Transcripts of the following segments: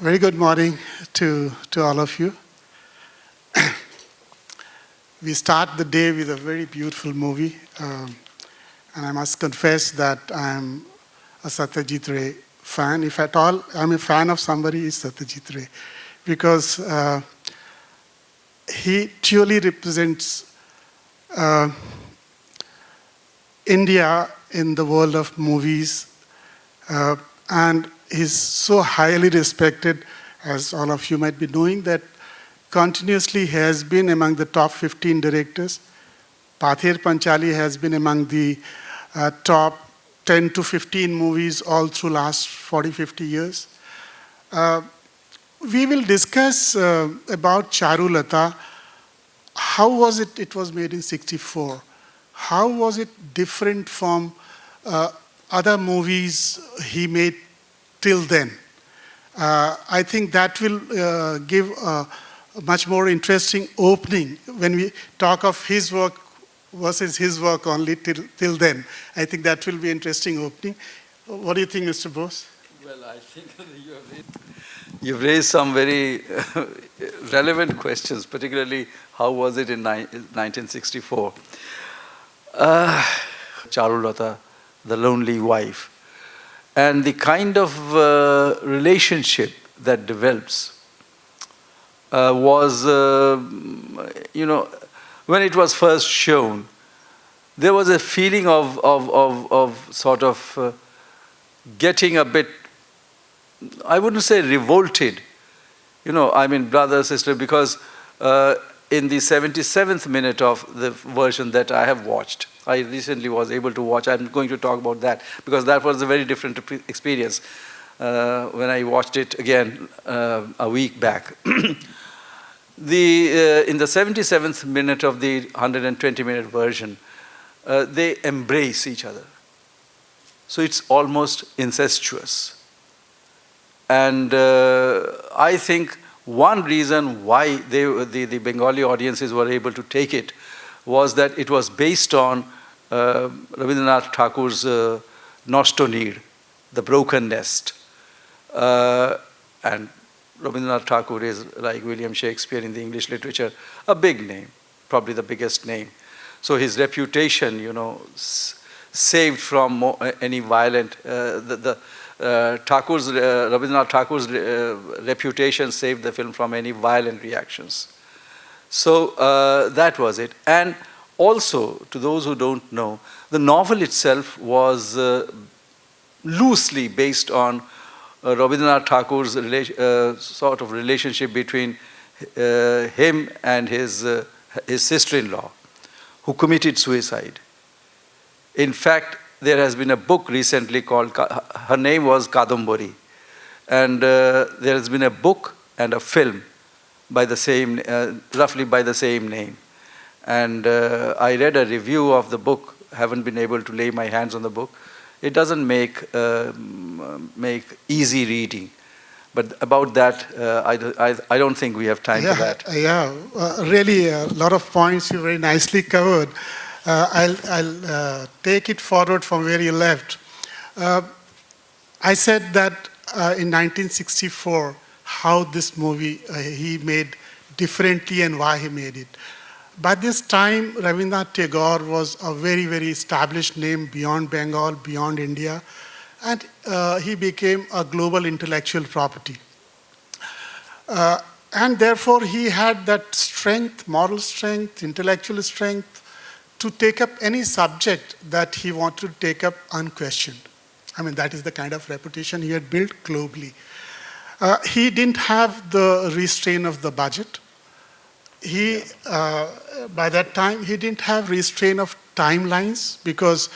Very good morning to all of you. We start the day with a very beautiful movie, and I must confess that I'm a Satyajit Ray fan. If at all I'm a fan of somebody, it's Satyajit Ray, because he truly represents India in the world of movies, and he's so highly respected, as all of you might be knowing, that continuously has been among the top 15 directors. Pather Panchali has been among the top 10 to 15 movies all through last 40, 50 years. We will discuss about Charulata. How was it? It was made in 64. How was it different from other movies he made till then? I think that will give a much more interesting opening when we talk of his work versus his work only till then. I think that will be an interesting opening. What do you think, Mr. Bose? Well, I think you've raised some very relevant questions, particularly how was it in 1964? Charulata, the lonely wife, and the kind of relationship that develops was, when it was first shown, there was a feeling of sort of getting a bit, I wouldn't say revolted, brother, sister, because in the 77th minute of the version that I have watched, I recently was able to watch, I'm going to talk about that, because that was a very different experience when I watched it again a week back. In the 77th minute of the 120-minute version, they embrace each other. So it's almost incestuous. And I think one reason why the Bengali audiences were able to take it was that it was based on Rabindranath Thakur's Nosto Neer, the broken nest. And Rabindranath Thakur is, like William Shakespeare in the English literature, a big name, probably the biggest name. So his reputation, saved from any violent, Rabindranath Thakur's reputation saved the film from any violent reactions. So that was it. And also, to those who don't know, the novel itself was loosely based on Rabindranath Thakur's sort of relationship between him and his sister-in-law, who committed suicide. In fact, there has been a book recently called, her name was Kadambari, and there has been a book and a film by the same, roughly by the same name. And I read a review of the book, haven't been able to lay my hands on the book. It doesn't make easy reading. But about that, I don't think we have time for that. Really a lot of points you very nicely covered. I'll take it forward from where you left. I said that in 1964, how this movie he made differently and why he made it. By this time, Rabindranath Tagore was a very, very established name beyond Bengal, beyond India, and he became a global intellectual property. And therefore, he had that strength, moral strength, intellectual strength, to take up any subject that he wanted to take up unquestioned. I mean, that is the kind of reputation he had built globally. He didn't have the restraint of the budget. By that time, he didn't have restraint of timelines, because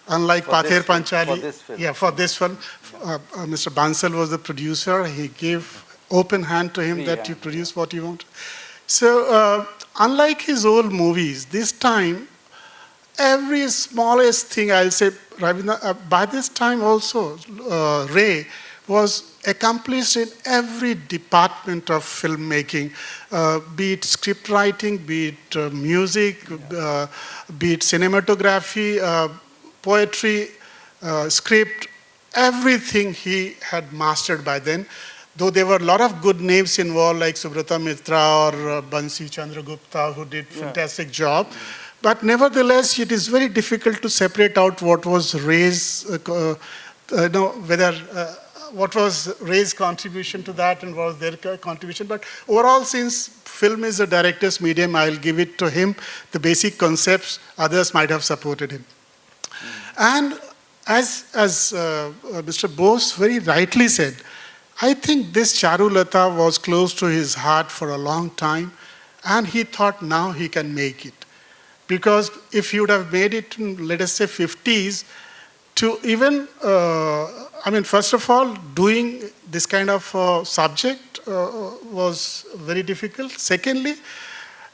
unlike Pather Panchali, for this film, Mr. Bansal was the producer. He gave open hand to him that you produce what you want. So unlike his old movies, this time, every smallest thing, I'll say, by this time also, Ray was accomplished in every department of filmmaking, be it script writing, be it music, be it cinematography, poetry, script, everything he had mastered by then. though there were a lot of good names involved, like Subrata Mitra or Bansi Chandragupta, who did fantastic job. But nevertheless, it is very difficult to separate out what was Ray's, what was Ray's contribution to that and what was their contribution. But overall, since film is a director's medium, I'll give it to him. The basic concepts, others might have supported him. And as Mr. Bose very rightly said, I think this Charulata was close to his heart for a long time, and he thought now he can make it. Because if he would have made it in, let us say, 50s, to even, first of all, doing this kind of subject was very difficult. Secondly,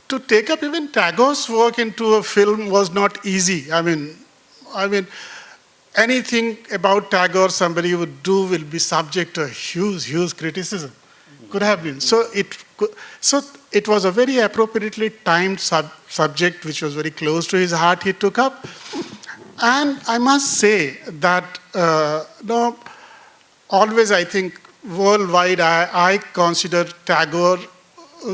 to take up even Tagore's work into a film was not easy. I mean, anything about Tagore somebody would do will be subject to a huge criticism. Could have been. So it was a very appropriately timed subject which was very close to his heart he took up. And I must say that always I think worldwide I consider Tagore's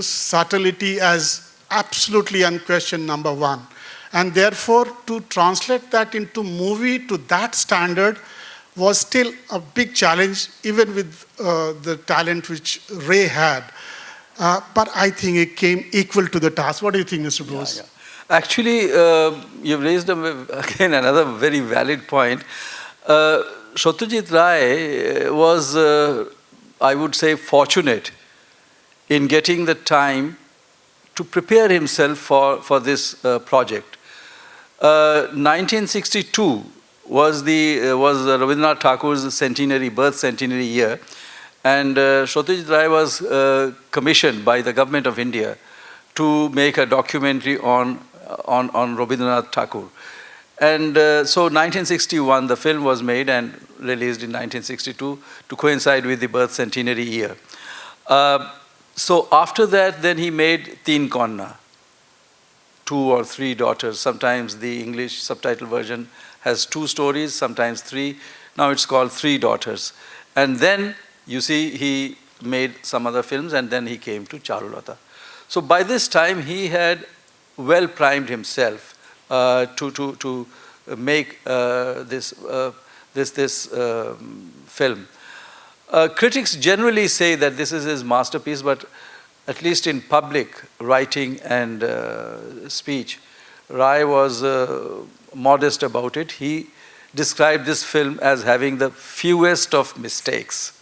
subtlety as absolutely unquestioned number one. And therefore, to translate that into movie to that standard was still a big challenge, even with the talent which Ray had. But I think it came equal to the task. What do you think, Mr. Bose? Yeah. Actually, you've raised again another very valid point. Satyajit Ray was, I would say, fortunate in getting the time to prepare himself for this project. 1962 was Rabindranath Thakur's birth centenary year, and Satyajit Ray was commissioned by the government of India to make a documentary on Rabindranath Thakur. And so 1961 the film was made and released in 1962 to coincide with the birth centenary year. So after that, then he made Teen Konna, 2 or 3 daughters. Sometimes the English subtitle version has 2 stories, sometimes 3. Now it's called 3 Daughters. And then, you see, he made some other films, and then he came to Charulata. So by this time, he had well primed himself to make this film. Critics generally say that this is his masterpiece, but at least in public writing and speech, Ray was modest about it. He described this film as having the fewest of mistakes.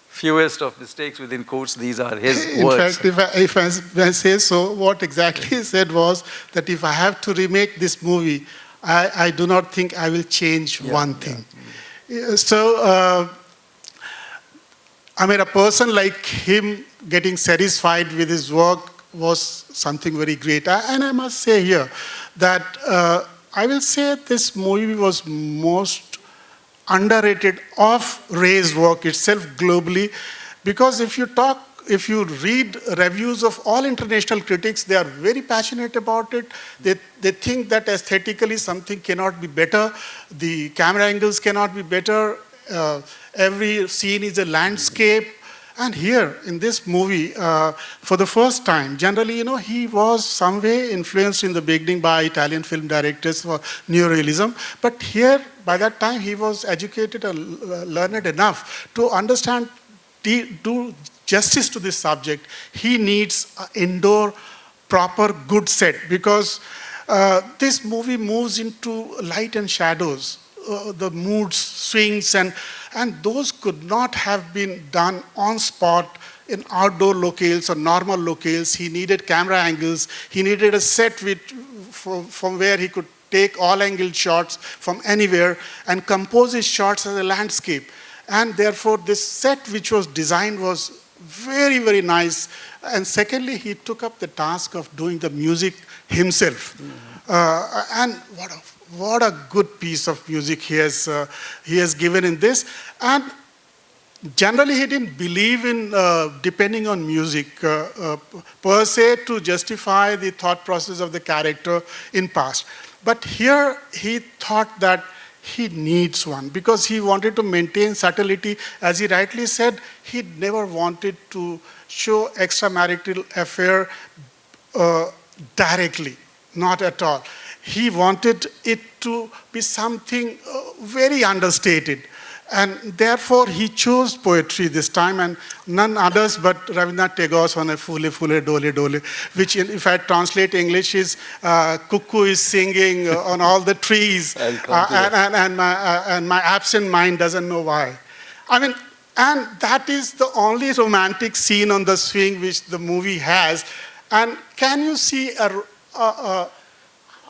Fewest of mistakes, within quotes, these are his words. In fact, if I say so, what exactly he said was that if I have to remake this movie, I do not think I will change one thing. So, a person like him getting satisfied with his work was something very great. And I must say here that I will say this movie was most underrated of Ray's work itself globally, because if you read reviews of all international critics, they are very passionate about it. They think that aesthetically something cannot be better, the camera angles cannot be better, every scene is a landscape. And here in this movie, for the first time, generally, he was some way influenced in the beginning by Italian film directors for neorealism. But here, by that time, he was educated and learned enough to understand, do justice to this subject. He needs an indoor, proper, good set, because this movie moves into light and shadows. The moods, swings, and those could not have been done on spot in outdoor locales or normal locales. He needed camera angles. He needed a set from where he could take all-angle shots from anywhere and compose his shots as a landscape. And therefore, this set which was designed was very, very nice. And secondly, he took up the task of doing the music himself. And what a good piece of music he has given in this. And generally, he didn't believe in depending on music per se to justify the thought process of the character in past. But here, he thought that he needs one because he wanted to maintain subtlety. As he rightly said, he never wanted to show extramarital affair directly, not at all. He wanted it to be something very understated. And therefore, he chose poetry this time, and none others but Rabindranath Tagore's on a Phule Phule Dole Dole, which if I translate English is cuckoo is singing on all the trees, and my absent mind doesn't know why. I mean, and that is the only romantic scene on the swing which the movie has. And can you see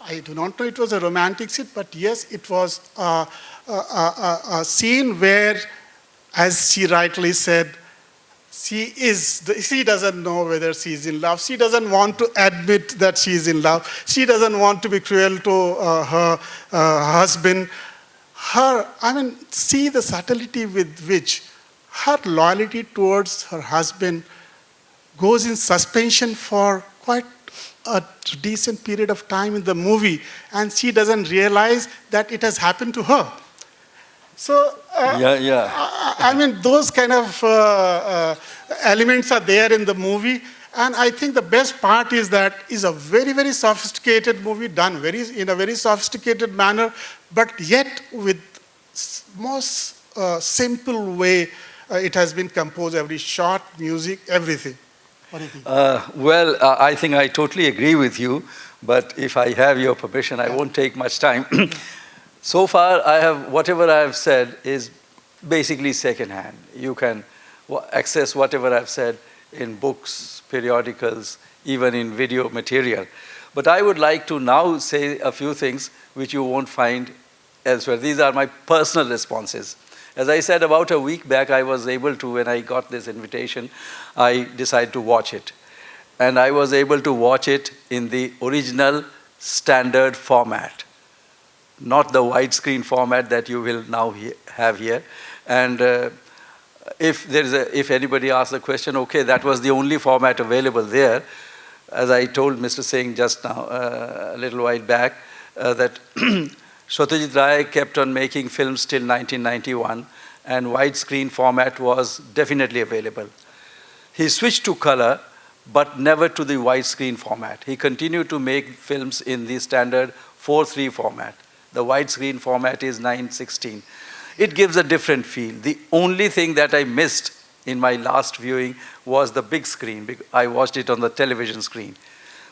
I do not know it was a romantic scene, but yes, it was a scene where, as she rightly said, she doesn't know whether she is in love. She doesn't want to admit that she is in love. She doesn't want to be cruel to her husband. See the subtlety with which her loyalty towards her husband goes in suspension for quite a decent period of time in the movie, and she doesn't realize that it has happened to her. So, those kind of elements are there in the movie, and I think the best part is that it's a very, very sophisticated movie, done in a very sophisticated manner, but yet with most simple way it has been composed, every shot, music, everything. What do you think? I think I totally agree with you, but if I have your permission, I won't take much time. So far, whatever I have said is basically secondhand. You can access whatever I've said in books, periodicals, even in video material. But I would like to now say a few things which you won't find elsewhere. These are my personal responses. As I said, about a week back, I was able to, when I got this invitation, I decided to watch it. And I was able to watch it in the original standard format, not the widescreen format that you will now have here. And if anybody asks the question, okay, that was the only format available there, as I told Mr. Singh just now, a little while back, that Satyajit Ray kept on making films till 1991, and widescreen format was definitely available. He switched to color, but never to the widescreen format. He continued to make films in the standard 4:3 format. The widescreen format is 9:16. It gives a different feel. The only thing that I missed in my last viewing was the big screen. I watched it on the television screen.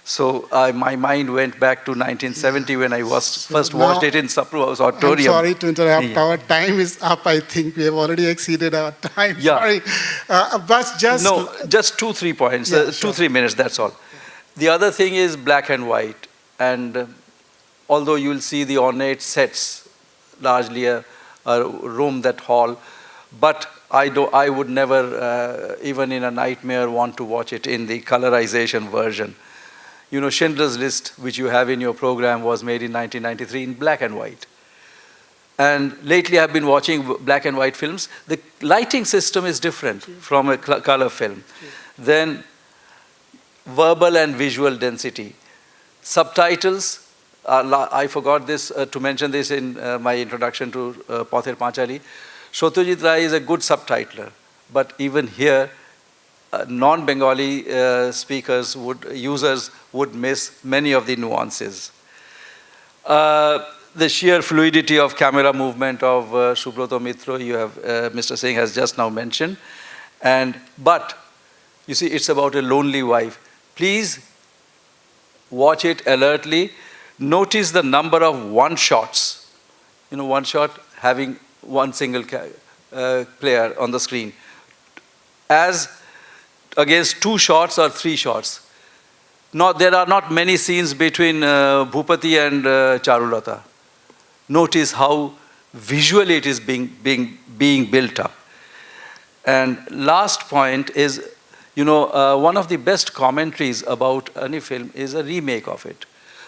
So my mind went back to 1970 when I first watched it in Sapru House Auditorium. I'm sorry to interrupt. Yeah. Our time is up, I think. We have already exceeded our time. Yeah. Sorry. But just... No, just 2-3 points. Yeah, 2-3 minutes, that's all. The other thing is black and white. And although you will see the ornate sets, largely a room, that hall, but I would never, even in a nightmare, want to watch it in the colorization version. You know, Schindler's List, which you have in your program, was made in 1993 in black and white. And lately I've been watching black and white films. The lighting system is different from a color film. Then verbal and visual density. Subtitles, I forgot this to mention this in my introduction to Pather Panchali. Satyajit Ray is a good subtitler, but even here, non-Bengali users would miss many of the nuances. The sheer fluidity of camera movement of Subrata Mitra, Mr. Singh has just now mentioned. But, you see, it's about a lonely wife. Please watch it alertly. Notice the number of one-shots. You know, one shot having one single player on the screen, as against 2 shots or 3 shots. There are not many scenes between Bhupati and Charulata. Notice how visually it is being built up. And last point is, you know, one of the best commentaries about any film is a remake of it.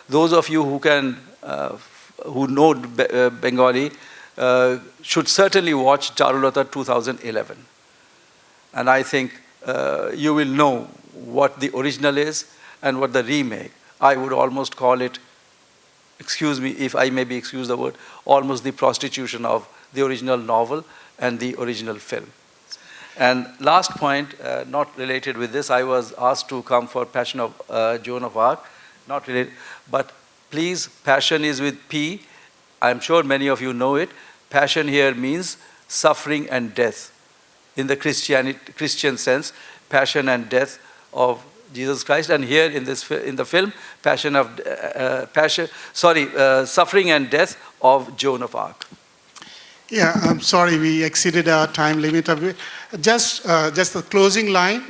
Those of you who know Bengali should certainly watch Charulata 2011. And I think you will know what the original is and what the remake. I would almost call it excuse me if I may be excused the word, almost the prostitution of the original novel and the original film. And last point, not related with this, I was asked to come for Passion of Joan of Arc, not related, but please, passion is with P. I'm sure many of you know it. Passion here means suffering and death. In the Christian sense, passion and death of Jesus Christ, and here in the film, suffering and death of Joan of Arc. Yeah, I'm sorry we exceeded our time limit a bit. Just the closing line.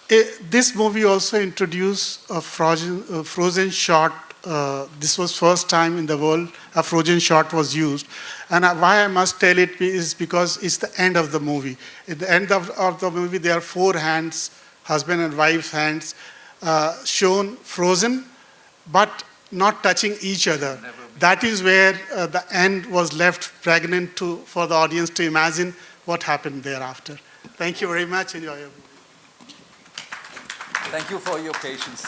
This movie also introduced a frozen shot. This was first time in the world a frozen shot was used. And why I must tell it is because it's the end of the movie. At the end of the movie, there are 4 hands, husband and wife's hands, shown frozen, but not touching each other. That is where the end was left pregnant for the audience to imagine what happened thereafter. Thank you very much. Enjoy your movie. Thank you for your patience.